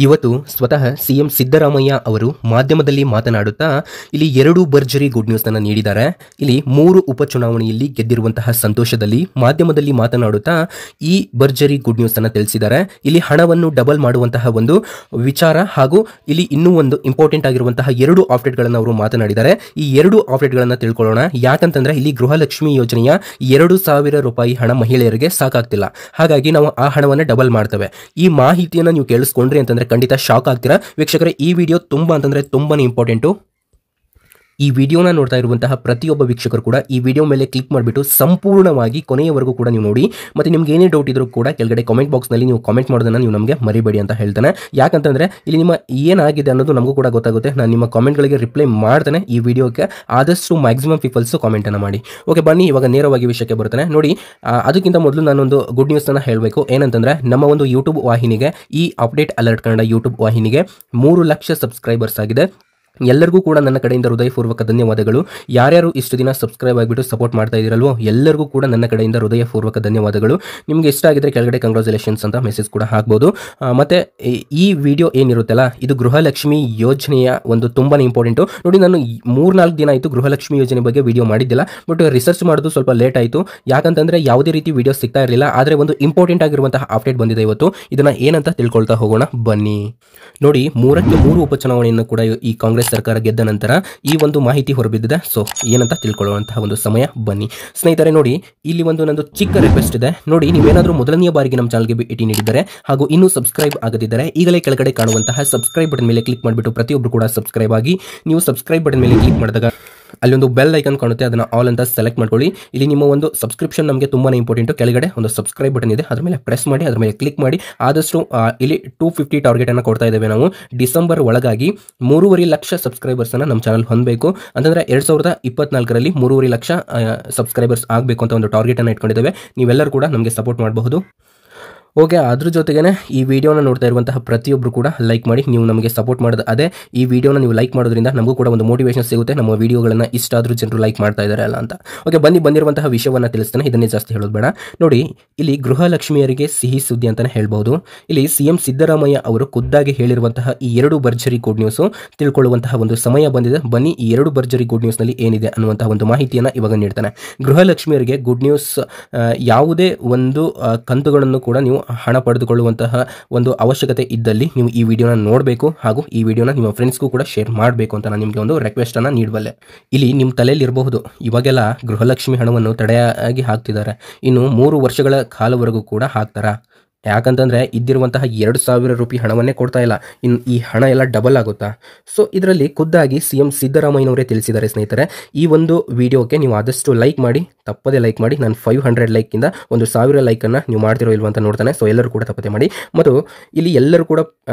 ಇವತ್ತು ಸ್ವತಃ ಸಿಎಂ ಸಿದ್ದರಾಮಯ್ಯ ಅವರು ಮಾಧ್ಯಮದಲ್ಲಿ ಮಾತನಾಡುತ್ತಾ ಇಲ್ಲಿ ಎರಡು ಭರ್ಜರಿ ಗುಡ್ ನ್ಯೂಸ್ ಅನ್ನು ನೀಡಿದ್ದಾರೆ. ಇಲ್ಲಿ 3 ಉಪಚುನಾವಣೆಯಲ್ಲಿ ಗೆದ್ದಿರುವಂತಹ ಸಂತೋಷದಲ್ಲಿ ಮಾಧ್ಯಮದಲ್ಲಿ ಮಾತನಾಡುತ್ತಾ ಈ ಭರ್ಜರಿ ಗುಡ್ ನ್ಯೂಸ್ ಅನ್ನು ತಿಳಿಸಿದ್ದಾರೆ. ಇಲ್ಲಿ ಹಣವನ್ನು ಡಬಲ್ ಮಾಡುವಂತಹ ಒಂದು ವಿಚಾರ ಹಾಗೂ ಇಲ್ಲಿ ಇನ್ನೂ ಒಂದು ಇಂಪಾರ್ಟೆಂಟ್ ಆಗಿರುವಂತಹ 2 ಅಪ್ಡೇಟ್ಗಳನ್ನು ಅವರು ಮಾತನಾಡಿದ್ದಾರೆ. ಈ 2 ಅಪ್ಡೇಟ್ಗಳನ್ನು ತಿಳ್ಕೊಳ್ಳೋಣ. ಯಾಕಂತಂದ್ರೆ ಇಲ್ಲಿ ಗೃಹಲಕ್ಷ್ಮಿ ಯೋಜನೆಯ 2,000 ರೂಪಾಯಿ ಹಣ ಮಹಿಳೆಯರಿಗೆ ಸಾಕಾಗ್ತಿಲ್ಲ. ಹಾಗಾಗಿ ನಾವು ಆ ಹಣವನ್ನು ಡಬಲ್ ಮಾಡ್ತೇವೆ. ಈ ಮಾಹಿತಿಯನ್ನು ನೀವು ಕೇಳಿಸ್ಕೊಂಡ್ರಿ ಅಂತಂದ್ರೆ ಖಂಡಿತ ಶಾಕ್ ಆಗ್ತೀರಾ ವೀಕ್ಷಕರೇ. ಈ ವಿಡಿಯೋ ತುಂಬಾ ಅಂತಂದ್ರೆ ತುಂಬಾನೇ ಇಂಪಾರ್ಟೆಂಟು. ಈ ವಿಡಿಯೋನ ನೋಡ್ತಾ ಇರುವಂತಹ ಪ್ರತಿಯೊಬ್ಬ ವೀಕ್ಷಕರು ಕೂಡ ಈ ವಿಡಿಯೋ ಮೇಲೆ ಕ್ಲಿಕ್ ಮಾಡಿಬಿಟ್ಟು ಸಂಪೂರ್ಣವಾಗಿ ಕೊನೆಯವರೆಗೂ ಕೂಡ ನೀವು ನೋಡಿ. ಮತ್ತೆ ನಿಮ್ಗೆ ಏನೇ ಡೌಟ್ ಇದ್ರೂ ಕೂಡ ಕೆಳಗಡೆ ಕಾಮೆಂಟ್ ಬಾಕ್ಸ್ನಲ್ಲಿ ನೀವು ಕಾಮೆಂಟ್ ಮಾಡೋದನ್ನ ನೀವು ನಮಗೆ ಮರಿಬೇಡಿ ಅಂತ ಹೇಳ್ತಾನೆ. ಯಾಕಂತಂದ್ರೆ ಇಲ್ಲಿ ನಿಮ್ಮ ಏನಾಗಿದೆ ಅನ್ನೋದು ನಮಗೂ ಕೂಡ ಗೊತ್ತಾಗುತ್ತೆ. ನಾನು ನಿಮ್ಮ ಕಾಮೆಂಟ್ಗಳಿಗೆ ರಿಪ್ಲೈ ಮಾಡ್ತಾನೆ. ಈ ವಿಡಿಯೋಕ್ಕೆ ಆದಷ್ಟು ಮ್ಯಾಕ್ಸಿಮಮ್ ಪೀಪಲ್ಸ್ ಕಾಮೆಂಟ್ ಅನ್ನು ಮಾಡಿ. ಓಕೆ, ಬನ್ನಿ ಇವಾಗ ನೇರವಾಗಿ ವಿಷಯಕ್ಕೆ ಬರ್ತಾನೆ. ನೋಡಿ, ಅದಕ್ಕಿಂತ ಮೊದಲು ನಾನೊಂದು ಗುಡ್ ನ್ಯೂಸ್ ಅನ್ನ ಹೇಳಬೇಕು. ಏನಂತಂದ್ರೆ ನಮ್ಮ ಒಂದು ಯೂಟ್ಯೂಬ್ ವಾಹಿನಿಗೆ, ಈ ಅಪ್ಡೇಟ್ ಅಲರ್ಟ್ ಕನ್ನಡ ಯೂಟ್ಯೂಬ್ ವಾಹಿನಿಗೆ 3 ಲಕ್ಷ ಸಬ್ಸ್ಕ್ರೈಬರ್ಸ್ ಆಗಿದೆ. ಎಲ್ಲರಿಗೂ ಕೂಡ ನನ್ನ ಕಡೆಯಿಂದ ಹೃದಯಪೂರ್ವಕ ಧನ್ಯವಾದಗಳು. ಯಾರ್ಯಾರು ಇಷ್ಟು ದಿನ ಸಬ್ಸ್ಕ್ರೈಬ್ ಆಗಿಬಿಟ್ಟು ಸಪೋರ್ಟ್ ಮಾಡ್ತಾ ಇದ್ದೀರಲ್ವೋ ಎಲ್ಲರಿಗೂ ಕೂಡ ನನ್ನ ಕಡೆಯಿಂದ ಹೃದಯಪೂರ್ವಕ ಧನ್ಯವಾದಗಳು. ನಿಮಗೆ ಇಷ್ಟ ಆಗಿದ್ರೆ ಕೆಳಗಡೆ ಕಂಗ್ರಾಚುಲೇಷನ್ಸ್ ಅಂತ ಮೆಸೇಜ್ ಕೂಡ ಹಾಕ್ಬೋದು. ಮತ್ತೆ ಈ ವಿಡಿಯೋ ಏನಿರುತ್ತಲ್ಲ, ಇದು ಗೃಹಲಕ್ಷ್ಮಿ ಯೋಜನೆಯ ಒಂದು ತುಂಬಾನೇ ಇಂಪಾರ್ಟೆಂಟು. ನೋಡಿ, ನಾನು 3-4 ದಿನ ಆಯಿತು ಗೃಹಲಕ್ಷ್ಮಿ ಯೋಜನೆ ಬಗ್ಗೆ ವಿಡಿಯೋ ಮಾಡಿದ್ದಿಲ್ಲ. ಬಟ್ ರಿಸರ್ಚ್ ಮಾಡೋದು ಸ್ವಲ್ಪ ಲೇಟ್ ಆಯಿತು. ಯಾಕಂತಂದ್ರೆ ಯಾವುದೇ ರೀತಿ ವಿಡಿಯೋ ಸಿಗ್ತಾ ಇರಲಿಲ್ಲ. ಆದರೆ ಒಂದು ಇಂಪಾರ್ಟೆಂಟ್ ಆಗಿರುವಂತಹ ಅಪ್ಡೇಟ್ ಬಂದಿದೆ ಇವತ್ತು. ಇದನ್ನ ಏನಂತ ತಿಳ್ಕೊಳ್ತಾ ಹೋಗೋಣ ಬನ್ನಿ. ನೋಡಿ, 3ಕ್ಕೆ 3 ಉಪಚುನಾವಣೆಯನ್ನು ಕೂಡ ಈ ಕಾಂಗ್ರೆಸ್ ಸರ್ಕಾರ ಗೆದ್ದ ನಂತರ ಈ ಒಂದು ಮಾಹಿತಿ ಹೊರಬಿದ್ದಿದೆ. ಸೊ ಏನಂತ ತಿಳ್ಕೊಳ್ಳುವಂತಹ ಒಂದು ಸಮಯ ಬನ್ನಿ ಸ್ನೇಹಿತರೆ. ನೋಡಿ, ಇಲ್ಲಿ ನಂದು ಚಿಕ್ಕ ರಿಕ್ವೆಸ್ಟ್ ಇದೆ. ನೋಡಿ, ನೀವೇನಾದರೂ ಮೊದಲನೆಯ ಬಾರಿಗೆ ನಮ್ಮ ಚಾನಲ್ಗೆ ಭೇಟಿ ನೀಡಿದ್ದಾರೆ ಹಾಗೂ ಇನ್ನೂ ಸಬ್ಸ್ಕ್ರೈಬ್ ಆಗದಿದ್ದರೆ ಈಗಲೇ ಕೆಳಗಡೆ ಕಾಣುವಂತಹ ಸಬ್ಸ್ಕ್ರೈಬ್ ಬಟನ್ ಮೇಲೆ ಕ್ಲಿಕ್ ಮಾಡಿಬಿಟ್ಟು ಪ್ರತಿಯೊಬ್ಬರು ಕೂಡ ಸಬ್ಸ್ಕ್ರೈಬ್ ಆಗಿ. ನೀವು ಸಬ್ಸ್ಕ್ರೈಬ್ ಬಟನ್ ಮೇಲೆ ಕ್ಲಿಕ್ ಮಾಡಿದಾಗ ಅಲ್ಲೊಂದು ಬೆಲ್ ಐಕನ್ ಕಾಣುತ್ತೆ, ಅದನ್ನ ಆಲ್ ಅಂತ ಸೆಲೆಕ್ಟ್ ಮಾಡ್ಕೊಳ್ಳಿ. ಇಲ್ಲಿ ನಿಮ್ಮ ಒಂದು ಸಬ್ಸ್ಕ್ರಿಪ್ಷನ್ ನಮಗೆ ತುಂಬಾನೇ ಇಂಪಾರ್ಟೆಂಟ್. ಕೆಳಗಡೆ ಒಂದು ಸಬ್ಸ್ಕ್ರೈಬ್ ಬಟನ್ ಇದೆ, ಅದ್ರ ಮೇಲೆ ಪ್ರೆಸ್ ಮಾಡಿ, ಅದ್ರ ಮೇಲೆ ಕ್ಲಿಕ್ ಮಾಡಿ. ಆದಷ್ಟು ಇಲ್ಲಿ 250 ಟಾರ್ಗೆಟ್ ಅನ್ನು ಕೊಡ್ತಾ ಇದ್ದೇವೆ ನಾವು. ಡಿಸೆಂಬರ್ ಒಳಗಾಗಿ 3.5 ಲಕ್ಷ ಸಬ್ಸ್ಕ್ರೈಬರ್ಸ್ ಅನ್ನ ನಮ್ಮ ಚಾನಲ್ ಹೊಂದಬೇಕು. ಅಂತಂದ್ರೆ 2024ರಲ್ಲಿ 3.5 ಲಕ್ಷ ಸಬ್ಸ್ಕ್ರೈಬರ್ಸ್ ಆಗಬೇಕು ಅಂತ ಒಂದು ಟಾರ್ಗೆಟ್ ಅನ್ನು ಇಟ್ಕೊಂಡಿದ್ದೇವೆ. ನೀವೆಲ್ಲರೂ ಕೂಡ ನಮಗೆ ಸಪೋರ್ಟ್ ಮಾಡಬಹುದು. ಓಕೆ, ಅದ್ರ ಜೊತೆಗೇನೆ ಈ ವಿಡಿಯೋನ ನೋಡ್ತಾ ಇರುವಂತಹ ಪ್ರತಿಯೊಬ್ಬರು ಕೂಡ ಲೈಕ್ ಮಾಡಿ. ನೀವು ನಮಗೆ ಸಪೋರ್ಟ್ ಮಾಡೋದು ಅದೇ. ಈ ವಿಡಿಯೋನ ನೀವು ಲೈಕ್ ಮಾಡೋದ್ರಿಂದ ನಮಗೂ ಕೂಡ ಒಂದು ಮೋಟಿವೇಶನ್ ಸಿಗುತ್ತೆ. ನಮ್ಮ ವಿಡಿಯೋಗಳನ್ನ ಇಷ್ಟ ಆದ್ರೂ ಜನರು ಲೈಕ್ ಮಾಡ್ತಾ ಇದ್ದಾರೆ ಅಲ್ಲ ಅಂತ. ಓಕೆ, ಬಂದಿರುವಂತಹ ವಿಷಯವನ್ನ ತಿಳಿಸ್ತೇನೆ. ಇದನ್ನೇ ಜಾಸ್ತಿ ಹೇಳೋದು ಬೇಡ. ನೋಡಿ, ಇಲ್ಲಿ ಗೃಹಲಕ್ಷ್ಮಿಯರಿಗೆ ಸಿಹಿ ಸುದ್ದಿ ಅಂತಾನೆ ಹೇಳ್ಬಹುದು. ಇಲ್ಲಿ ಸಿಎಂ ಸಿದ್ದರಾಮಯ್ಯ ಅವರು ಖುದ್ದಾಗಿ ಹೇಳಿರುವಂತಹ ಈ 2 ಭರ್ಜರಿ ಗುಡ್ ನ್ಯೂಸ್ ತಿಳ್ಕೊಳ್ಳುವಂತಹ ಒಂದು ಸಮಯ ಬಂದಿದೆ. ಬನ್ನಿ, ಈ 2 ಭರ್ಜರಿ ಗುಡ್ ನ್ಯೂಸ್ ನಲ್ಲಿ ಏನಿದೆ ಅನ್ನುವಂತಹ ಒಂದು ಮಾಹಿತಿಯನ್ನ ಇವಾಗ ನೀಡ್ತಾನೆ. ಗೃಹಲಕ್ಷ್ಮಿಯರಿಗೆ ಗುಡ್ ನ್ಯೂಸ್. ಯಾವುದೇ ಒಂದು ಕಂತುಗಳನ್ನು ಕೂಡ ನೀವು ಹಣ ಪಡೆದುಕೊಳ್ಳುವಂತಹ ಒಂದು ಅವಶ್ಯಕತೆ ಇದ್ದಲ್ಲಿ ನೀವು ಈ ವಿಡಿಯೋನ ನೋಡಬೇಕು ಹಾಗೂ ಈ ವಿಡಿಯೋನ ನಿಮ್ಮ ಫ್ರೆಂಡ್ಸ್ಗೂ ಕೂಡ ಶೇರ್ ಮಾಡಬೇಕು ಅಂತ ನಾನು ನಿಮಗೆ ಒಂದು ರಿಕ್ವೆಸ್ಟ್ ಅನ್ನ ನೀಡಬಲ್ಲೆ. ಇಲ್ಲಿ ನಿಮ್ಮ ತಲೆಯಲ್ಲಿ ಇರಬಹುದು, ಇವಾಗೆಲ್ಲ ಗೃಹಲಕ್ಷ್ಮಿ ಹಣವನ್ನು ತಡೆಯಾಗಿ ಹಾಕ್ತಿದ್ದಾರೆ, ಇನ್ನು 3 ವರ್ಷಗಳ ಕಾಲವರೆಗೂ ಕೂಡ ಹಾಕ್ತಾರಾ? ಯಾಕಂತಂದ್ರೆ ಇದ್ದಿರುವಂತಹ 2,000 ರೂಪಾಯಿ ಹಣವನ್ನೇ ಕೊಡ್ತಾ ಇಲ್ಲ, ಇನ್ನು ಈ ಹಣ ಎಲ್ಲ ಡಬಲ್ ಆಗುತ್ತಾ? ಸೊ ಇದರಲ್ಲಿ ಖುದ್ದಾಗಿ ಸಿಎಂ ಸಿದ್ದರಾಮಯ್ಯನವರೇ ತಿಳಿಸಿದ್ದಾರೆ ಸ್ನೇಹಿತರೆ. ಈ ಒಂದು ವಿಡಿಯೋಕ್ಕೆ ನೀವು ಆದಷ್ಟು ಲೈಕ್ ಮಾಡಿ, ತಪ್ಪದೇ ಲೈಕ್ ಮಾಡಿ. ನಾನು 500 ಲೈಕಿಂದ 1,000 ಲೈಕನ್ನು ನೀವು ಮಾಡ್ತಿರೋ ಇಲ್ವ ಅಂತ ನೋಡ್ತಾನೆ. ಸೊ ಎಲ್ಲರೂ ಕೂಡ ತಪ್ಪದೇ ಮಾಡಿ. ಮತ್ತು ಇಲ್ಲಿ ಎಲ್ಲರೂ ಕೂಡ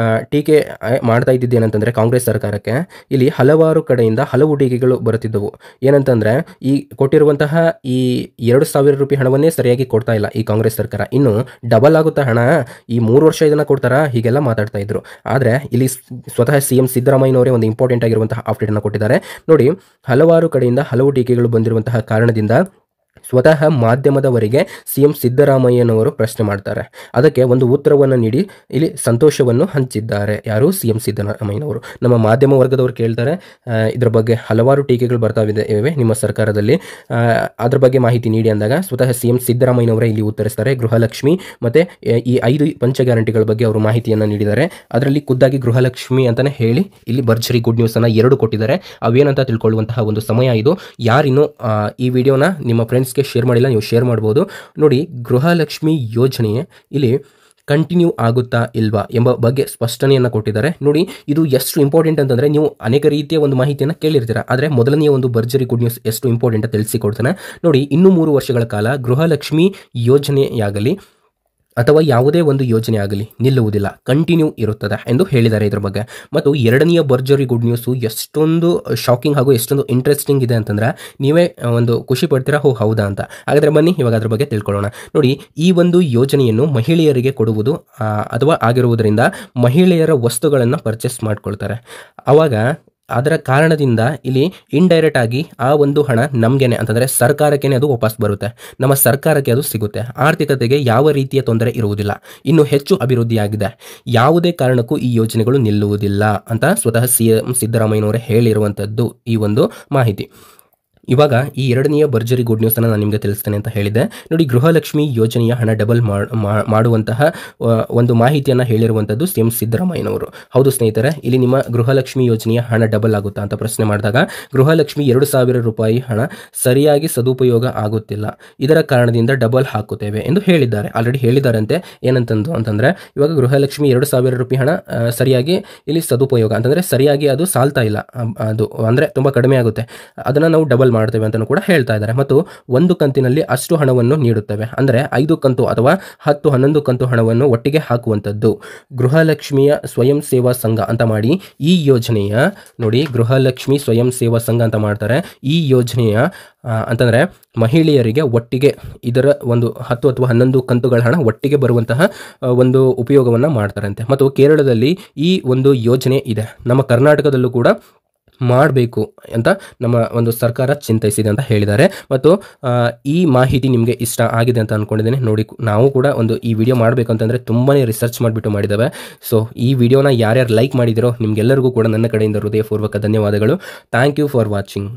ಟೀಕೆ ಮಾಡ್ತಾ ಇದ್ದಿದ್ದೇನಂತಂದ್ರೆ ಕಾಂಗ್ರೆಸ್ ಸರ್ಕಾರಕ್ಕೆ ಇಲ್ಲಿ ಹಲವಾರು ಕಡೆಯಿಂದ ಹಲವು ಟೀಕೆಗಳು ಬರುತ್ತಿದ್ದವು. ಏನಂತಂದ್ರೆ ಈ ಕೊಟ್ಟಿರುವಂತಹ ಈ 2,000 ರೂಪಾಯಿ ಹಣವನ್ನೇ ಸರಿಯಾಗಿ ಕೊಡ್ತಾ ಇಲ್ಲ ಈ ಕಾಂಗ್ರೆಸ್ ಸರ್ಕಾರ, ಇನ್ನು ಡಬಲ್ ಆಗುತ್ತಾ ಹಣ, ಈ 3 ವರ್ಷ ಇದನ್ನ ಕೊಡ್ತಾರಾ, ಹೀಗೆಲ್ಲ ಮಾತಾಡ್ತಾ ಇದ್ರು. ಆದ್ರೆ ಇಲ್ಲಿ ಸ್ವತಃ ಸಿಎಂ ಸಿದ್ದರಾಮಯ್ಯನವರೇ ಒಂದು ಇಂಪಾರ್ಟೆಂಟ್ ಆಗಿರುವಂತಹ ಅಪ್ಡೇಟ್ ಅನ್ನು ಕೊಟ್ಟಿದ್ದಾರೆ. ನೋಡಿ, ಹಲವಾರು ಕಡೆಯಿಂದ ಹಲವು ಟೀಕೆಗಳು ಬಂದಿರುವಂತಹ ಕಾರಣದಿಂದ ಸ್ವತಃ ಮಾಧ್ಯಮದವರಿಗೆ ಸಿಎಂ ಸಿದ್ದರಾಮಯ್ಯನವರು ಪ್ರಶ್ನೆ ಮಾಡ್ತಾರೆ. ಅದಕ್ಕೆ ಒಂದು ಉತ್ತರವನ್ನು ನೀಡಿ ಇಲ್ಲಿ ಸಂತೋಷವನ್ನು ಹಂಚಿದ್ದಾರೆ. ಯಾರು? ಸಿಎಂ ಸಿದ್ದರಾಮಯ್ಯನವರು. ನಮ್ಮ ಮಾಧ್ಯಮ ವರ್ಗದವರು ಕೇಳ್ತಾರೆ, ಇದರ ಬಗ್ಗೆ ಹಲವಾರು ಟೀಕೆಗಳು ಬರ್ತಾವಿವೆ ನಿಮ್ಮ ಸರ್ಕಾರದಲ್ಲಿ, ಅದ್ರ ಬಗ್ಗೆ ಮಾಹಿತಿ ನೀಡಿ ಅಂದಾಗ ಸ್ವತಃ ಸಿಎಂ ಸಿದ್ದರಾಮಯ್ಯನವರೇ ಇಲ್ಲಿ ಉತ್ತರಿಸ್ತಾರೆ. ಗೃಹಲಕ್ಷ್ಮಿ ಮತ್ತೆ ಈ 5 ಪಂಚ ಗ್ಯಾರಂಟಿಗಳ ಬಗ್ಗೆ ಅವರು ಮಾಹಿತಿಯನ್ನು ನೀಡಿದ್ದಾರೆ. ಅದರಲ್ಲಿ ಖುದ್ದಾಗಿ ಗೃಹಲಕ್ಷ್ಮಿ ಅಂತಾನೆ ಹೇಳಿ ಇಲ್ಲಿ ಭರ್ಜರಿ ಗುಡ್ ನ್ಯೂಸ್ ಅನ್ನ 2 ಕೊಟ್ಟಿದ್ದಾರೆ. ಅವೇನಂತ ತಿಳ್ಕೊಳ್ಳುವಂತಹ ಒಂದು ಸಮಯ ಇದು. ಯಾರಿನ್ನು ಈ ವಿಡಿಯೋನ ನಿಮ್ಮ ಫ್ರೆಂಡ್ಸ್ ಶೇರ್ ಮಾಡಿಲ್ಲ, ನೀವು ಶೇರ್ ಮಾಡಬಹುದು. ನೋಡಿ, ಗೃಹಲಕ್ಷ್ಮಿ ಯೋಜನೆ ಇಲ್ಲಿ ಕಂಟಿನ್ಯೂ ಆಗುತ್ತಾ ಇಲ್ವಾ ಎಂಬ ಬಗ್ಗೆ ಸ್ಪಷ್ಟನೆಯನ್ನು ಕೊಟ್ಟಿದ್ದಾರೆ. ನೋಡಿ, ಇದು ಎಷ್ಟು ಇಂಪಾರ್ಟೆಂಟ್ ಅಂತಂದ್ರೆ ನೀವು ಅನೇಕ ರೀತಿಯ ಒಂದು ಮಾಹಿತಿಯನ್ನು ಕೇಳಿರ್ತೀರ, ಆದರೆ ಮೊದಲನೆಯ ಒಂದು ಭರ್ಜರಿ ಗುಡ್ ನ್ಯೂಸ್ ಎಷ್ಟು ಇಂಪಾರ್ಟೆಂಟ್ ಅಂತ ತಿಳಿಸಿಕೊಡ್ತಾನೆ. ನೋಡಿ, ಇನ್ನೂ 3 ವರ್ಷಗಳ ಕಾಲ ಗೃಹಲಕ್ಷ್ಮಿ ಯೋಜನೆಯಾಗಲಿ ಅಥವಾ ಯಾವುದೇ ಒಂದು ಯೋಜನೆ ಆಗಲಿ ನಿಲ್ಲುವುದಿಲ್ಲ, ಕಂಟಿನ್ಯೂ ಇರುತ್ತದೆ ಎಂದು ಹೇಳಿದ್ದಾರೆ ಇದರ ಬಗ್ಗೆ. ಮತ್ತು 2ನೆಯ ಭರ್ಜರಿ ಗುಡ್ ನ್ಯೂಸು ಎಷ್ಟೊಂದು ಶಾಕಿಂಗ್ ಹಾಗೂ ಎಷ್ಟೊಂದು ಇಂಟ್ರೆಸ್ಟಿಂಗ್ ಇದೆ ಅಂತಂದ್ರೆ ನೀವೇ ಒಂದು ಖುಷಿ ಪಡ್ತೀರಾ, ಹೌದಾ ಅಂತ. ಹಾಗಾದ್ರೆ ಬನ್ನಿ ಇವಾಗ ಅದ್ರ ಬಗ್ಗೆ ತಿಳ್ಕೊಳ್ಳೋಣ. ನೋಡಿ, ಈ ಒಂದು ಯೋಜನೆಯನ್ನು ಮಹಿಳೆಯರಿಗೆ ಕೊಡುವುದು ಅಥವಾ ಆಗಿರುವುದರಿಂದ ಮಹಿಳೆಯರ ವಸ್ತುಗಳನ್ನು ಪರ್ಚೇಸ್ ಮಾಡ್ಕೊಳ್ತಾರೆ. ಅವಾಗ ಅದರ ಕಾರಣದಿಂದ ಇಲ್ಲಿ ಇಂಡೈರೆಕ್ಟ್ ಆಗಿ ಆ ಒಂದು ಹಣ ನಮಗೇನೆ ಅಂತಂದರೆ ಸರ್ಕಾರಕ್ಕೇನೆ ಅದು ವಾಪಸ್ ಬರುತ್ತೆ, ನಮ್ಮ ಸರ್ಕಾರಕ್ಕೆ ಅದು ಸಿಗುತ್ತೆ. ಆರ್ಥಿಕತೆಗೆ ಯಾವ ರೀತಿಯ ತೊಂದರೆ ಇರುವುದಿಲ್ಲ, ಇನ್ನು ಹೆಚ್ಚು ಅಭಿವೃದ್ಧಿಯಾಗಿದೆ, ಯಾವುದೇ ಕಾರಣಕ್ಕೂ ಈ ಯೋಜನೆಗಳು ನಿಲ್ಲುವುದಿಲ್ಲ ಅಂತ ಸ್ವತಃ CM ಸಿದ್ದರಾಮಯ್ಯನವರೇ ಹೇಳಿರುವಂಥದ್ದು ಈ ಒಂದು ಮಾಹಿತಿ. ಇವಾಗ ಈ ಎರಡನೆಯ ಭರ್ಜರಿ ಗುಡ್ ನ್ಯೂಸನ್ನು ನಾನು ನಿಮಗೆ ತಿಳಿಸ್ತೇನೆ ಅಂತ ಹೇಳಿದೆ ನೋಡಿ. ಗೃಹಲಕ್ಷ್ಮಿ ಯೋಜನೆಯ ಹಣ ಡಬಲ್ ಮಾಡುವಂತಹ ಒಂದು ಮಾಹಿತಿಯನ್ನು ಹೇಳಿರುವಂಥದ್ದು CM ಸಿದ್ದರಾಮಯ್ಯನವರು. ಹೌದು ಸ್ನೇಹಿತರೆ, ಇಲ್ಲಿ ನಿಮ್ಮ ಗೃಹಲಕ್ಷ್ಮಿ ಯೋಜನೆಯ ಹಣ ಡಬಲ್ ಆಗುತ್ತಾ ಅಂತ ಪ್ರಶ್ನೆ ಮಾಡಿದಾಗ ಗೃಹಲಕ್ಷ್ಮಿ 2,000 ರೂಪಾಯಿ ಹಣ ಸರಿಯಾಗಿ ಸದುಪಯೋಗ ಆಗುತ್ತಿಲ್ಲ, ಇದರ ಕಾರಣದಿಂದ ಡಬಲ್ ಹಾಕುತ್ತೇವೆ ಎಂದು ಹೇಳಿದ್ದಾರೆ. ಆಲ್ರೆಡಿ ಹೇಳಿದ್ದಾರಂತೆ. ಅಂತಂದ್ರೆ ಇವಾಗ ಗೃಹಲಕ್ಷ್ಮಿ 2,000 ರೂಪಾಯಿ ಹಣ ಸರಿಯಾಗಿ ಇಲ್ಲಿ ಸದುಪಯೋಗ ಅಂತಂದರೆ ಸರಿಯಾಗಿ ಅದು ಸಾಲ್ತಾ ಇಲ್ಲ, ಅದು ಅಂದರೆ ತುಂಬ ಕಡಿಮೆ ಆಗುತ್ತೆ, ಅದನ್ನು ನಾವು ಡಬಲ್ ಮಾಡ್ತೇವೆ ಅಂತಲೂ ಕೂಡ ಹೇಳ್ತಾ ಇದ್ದಾರೆ. ಮತ್ತು ಒಂದು ಕಂತಿನಲ್ಲಿ ಅಷ್ಟು ಹಣವನ್ನು ನೀಡುತ್ತೇವೆ, ಅಂದರೆ 5 ಕಂತು ಅಥವಾ 10-11 ಕಂತು ಹಣವನ್ನು ಒಟ್ಟಿಗೆ ಹಾಕುವಂಥದ್ದು. ಗೃಹಲಕ್ಷ್ಮಿಯ ಸ್ವಯಂ ಸೇವಾ ಸಂಘ ಅಂತ ಮಾಡಿ ಈ ಯೋಜನೆಯ ನೋಡಿ, ಗೃಹಲಕ್ಷ್ಮಿ ಸ್ವಯಂ ಸೇವಾ ಸಂಘ ಅಂತ ಮಾಡ್ತಾರೆ. ಈ ಯೋಜನೆಯ ಅಂತಂದರೆ ಮಹಿಳೆಯರಿಗೆ ಒಟ್ಟಿಗೆ ಇದರ ಒಂದು 10 ಅಥವಾ 11 ಕಂತುಗಳ ಹಣ ಒಟ್ಟಿಗೆ ಬರುವಂತಹ ಒಂದು ಉಪಯೋಗವನ್ನು ಮಾಡ್ತಾರಂತೆ. ಮತ್ತು ಕೇರಳದಲ್ಲಿ ಈ ಒಂದು ಯೋಜನೆ ಇದೆ, ನಮ್ಮ ಕರ್ನಾಟಕದಲ್ಲೂ ಕೂಡ ಮಾಡಬೇಕು ಅಂತ ನಮ್ಮ ಒಂದು ಸರ್ಕಾರ ಚಿಂತಿಸಿದೆ ಅಂತ ಹೇಳಿದ್ದಾರೆ. ಮತ್ತು ಈ ಮಾಹಿತಿ ನಿಮಗೆ ಇಷ್ಟ ಆಗಿದೆ ಅಂತ ಅಂದ್ಕೊಂಡಿದ್ದೇನೆ. ನೋಡಿ, ನಾವು ಕೂಡ ಒಂದು ಈ ವಿಡಿಯೋ ಮಾಡಬೇಕು ಅಂತಂದರೆ ತುಂಬಾ ರಿಸರ್ಚ್ ಮಾಡಿಬಿಟ್ಟು ಮಾಡಿದ್ದೇವೆ. ಸೊ ಈ ವಿಡಿಯೋನ ಯಾರ್ಯಾರು ಲೈಕ್ ಮಾಡಿದಿರೋ ನಿಮಗೆಲ್ಲರಿಗೂ ಕೂಡ ನನ್ನ ಕಡೆಯಿಂದ ಹೃದಯಪೂರ್ವಕ ಧನ್ಯವಾದಗಳು. Thank you for watching.